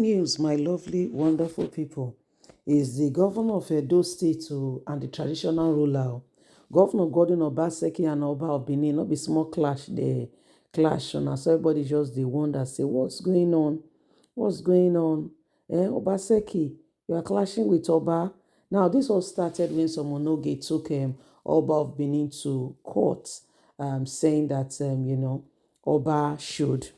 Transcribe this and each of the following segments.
news, my lovely, wonderful people, is the governor of Edo State and the traditional ruler. Governor Gordon Obaseki and Oba of Benin, not be small clash, they clash. And so everybody just they wonder, say, what's going on? What's going on? Obaseki, you are clashing with Oba. Now, this all started when Somonoge took Oba of Benin to court, saying that, Oba should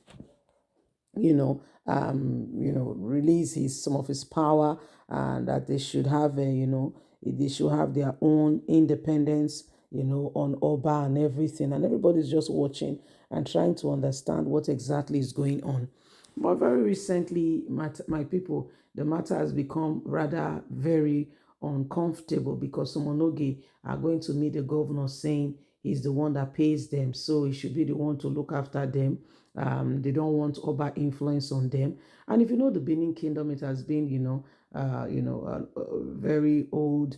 release some of his power, and that they should have they should have their own independence, on Oba and everything. And everybody's just watching and trying to understand what exactly is going on. But very recently, my people, the matter has become rather very uncomfortable because Somonogi are going to meet the governor saying he's the one that pays them, so he should be the one to look after them. They don't want Oba influence on them. And if you know the Benin Kingdom, it has been, a very old,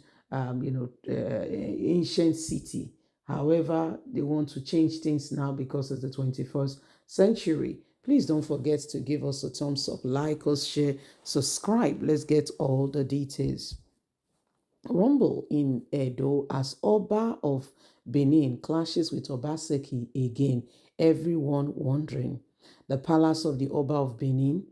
ancient city. However, they want to change things now because it's the 21st century. Please don't forget to give us a thumbs up, like us, share, subscribe. Let's get all the details. Rumble in Edo as Oba of Benin clashes with Obaseki again. Everyone wondering. The palace of the Oba of Benin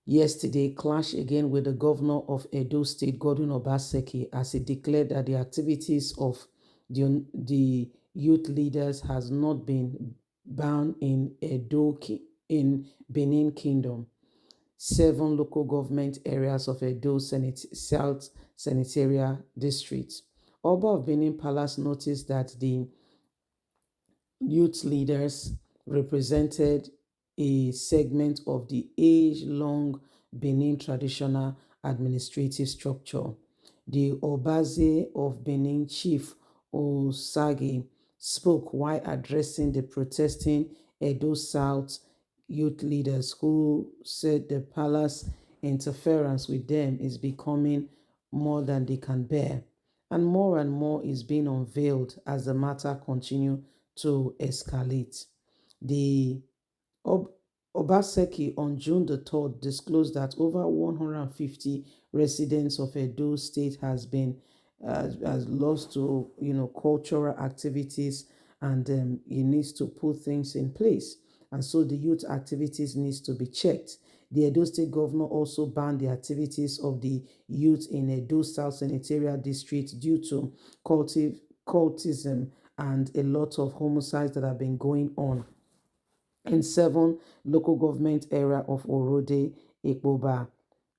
yesterday clashed again with the governor of Edo State, Gordon Obaseki, as he declared that the activities of the youth leaders has not been banned in in Benin Kingdom. 7 local government areas of Edo South Senatorial District. Oba of Benin Palace noticed that the youth leaders represented a segment of the age-long Benin traditional administrative structure. The Obaze of Benin Chief Osage spoke while addressing the protesting Edo South youth leaders, who said the palace interference with them is becoming more than they can bear, and more is being unveiled as the matter continues to escalate. The Obaseki on June the 3rd disclosed that over 150 residents of Edo State has lost to cultural activities, and he needs to put things in place, and so the youth activities needs to be checked. The Edo State governor also banned the activities of the youth in Edo South Senatorial District due to cultism and a lot of homicides that have been going on in 7 local government area of Orode, Ekboba,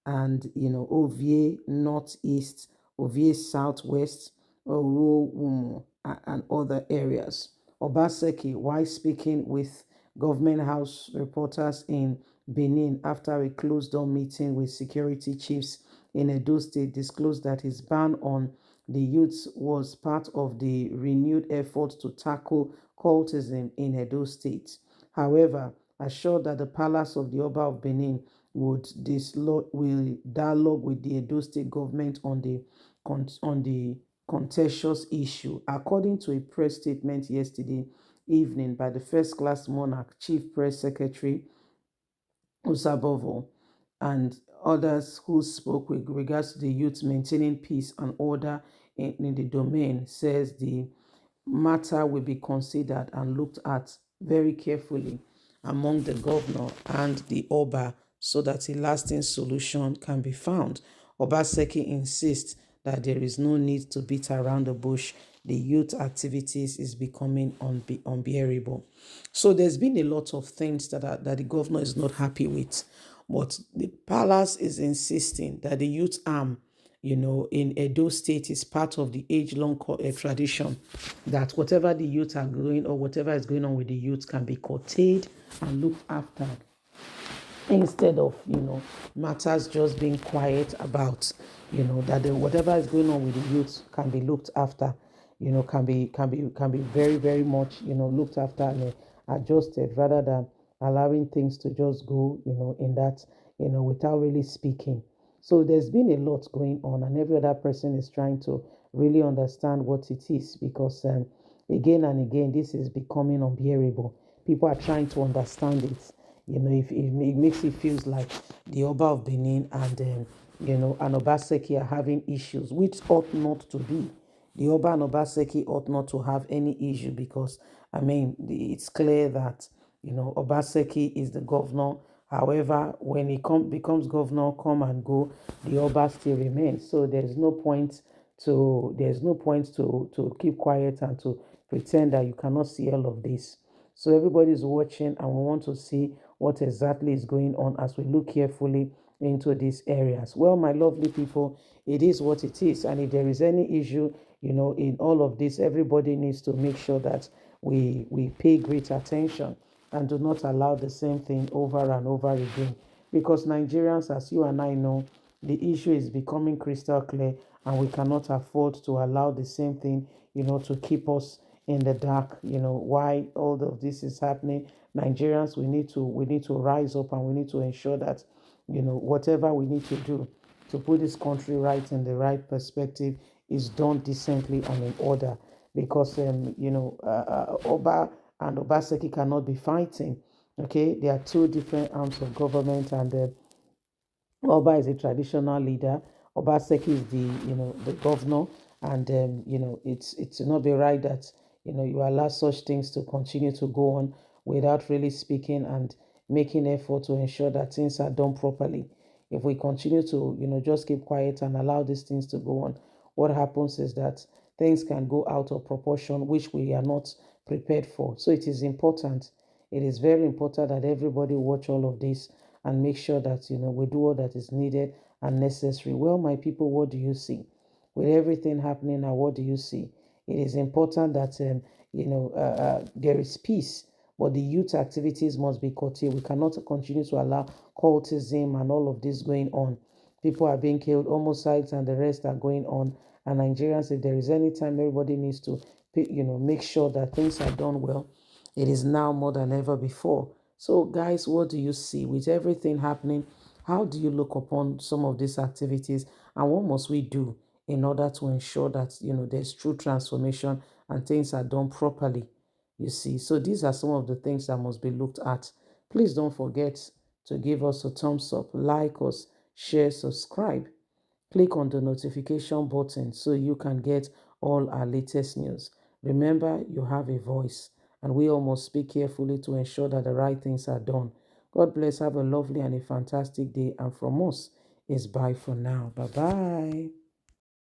and Ovie Northeast, Ovie Southwest, Oro, and other areas. Obaseki, while speaking with government house reporters in Benin after a closed-door meeting with security chiefs in Edo State, disclosed that his ban on the youths was part of the renewed effort to tackle cultism in Edo State. However, assured that the palace of the Oba of Benin will dialogue with the Edo State government on the contentious issue. According to a press statement yesterday evening by the first-class monarch, Chief Press Secretary Usabovo, and others who spoke with regards to the youth maintaining peace and order in the domain, says the matter will be considered and looked at very carefully among the governor and the Oba so that a lasting solution can be found. Obaseki insists that there is no need to beat around the bush. The youth activities is becoming unbearable. So there's been a lot of things that the governor is not happy with, but the palace is insisting that the youth arm in Edo State is part of the age-long tradition, that whatever the youth are doing or whatever is going on with the youth can be curtailed and looked after, instead of matters just being quiet about that whatever is going on with the youth can be looked after, can be very, very much looked after and adjusted, rather than allowing things to just go in that without really speaking. So there's been a lot going on, and every other person is trying to really understand what it is, because again and again this is becoming unbearable. People are trying to understand it. If it makes it feels like the Oba of Benin and Obaseki are having issues, which ought not to be. The Oba and Obaseki ought not to have any issue because, I mean, it's clear that, Obaseki is the governor. However, when he becomes governor, come and go, the Oba still remains. So there's no point to keep quiet and to pretend that you cannot see all of this. So everybody's watching, and we want to see what exactly is going on as we look carefully into these areas. Well, my lovely people, it is what it is. And if there is any issue, in all of this, everybody needs to make sure that we pay great attention and do not allow the same thing over and over again. Because Nigerians, as you and I know, the issue is becoming crystal clear, and we cannot afford to allow the same thing, to keep us in the dark. Why all of this is happening. Nigerians, we need to rise up, and we need to ensure that, whatever we need to do to put this country right in the right perspective is done decently and in order. Because Oba and Obaseki cannot be fighting. Okay, they are two different arms of government, and Oba is a traditional leader. Obaseki is the governor, and it's not be right that you allow such things to continue to go on without really speaking and making effort to ensure that things are done properly. If we continue to just keep quiet and allow these things to go on, what happens is that things can go out of proportion, which we are not prepared for. So it is important. It is very important that everybody watch all of this and make sure that we do all that is needed and necessary. Well, my people, what do you see? With everything happening now, what do you see? It is important that there is peace, but the youth activities must be curtailed. We cannot continue to allow cultism and all of this going on. People are being killed, homicides and the rest are going on. And Nigerians, if there is any time everybody needs to make sure that things are done well, it is now more than ever before. So, guys, what do you see with everything happening? How do you look upon some of these activities, and what must we do in order to ensure that there's true transformation and things are done properly? You see, so these are some of the things that must be looked at. Please don't forget to give us a thumbs up, like us, share, subscribe. Click on the notification button so you can get all our latest news. Remember, you have a voice, and we all must speak carefully to ensure that the right things are done. God bless. Have a lovely and a fantastic day. And from us, is bye for now. Bye bye.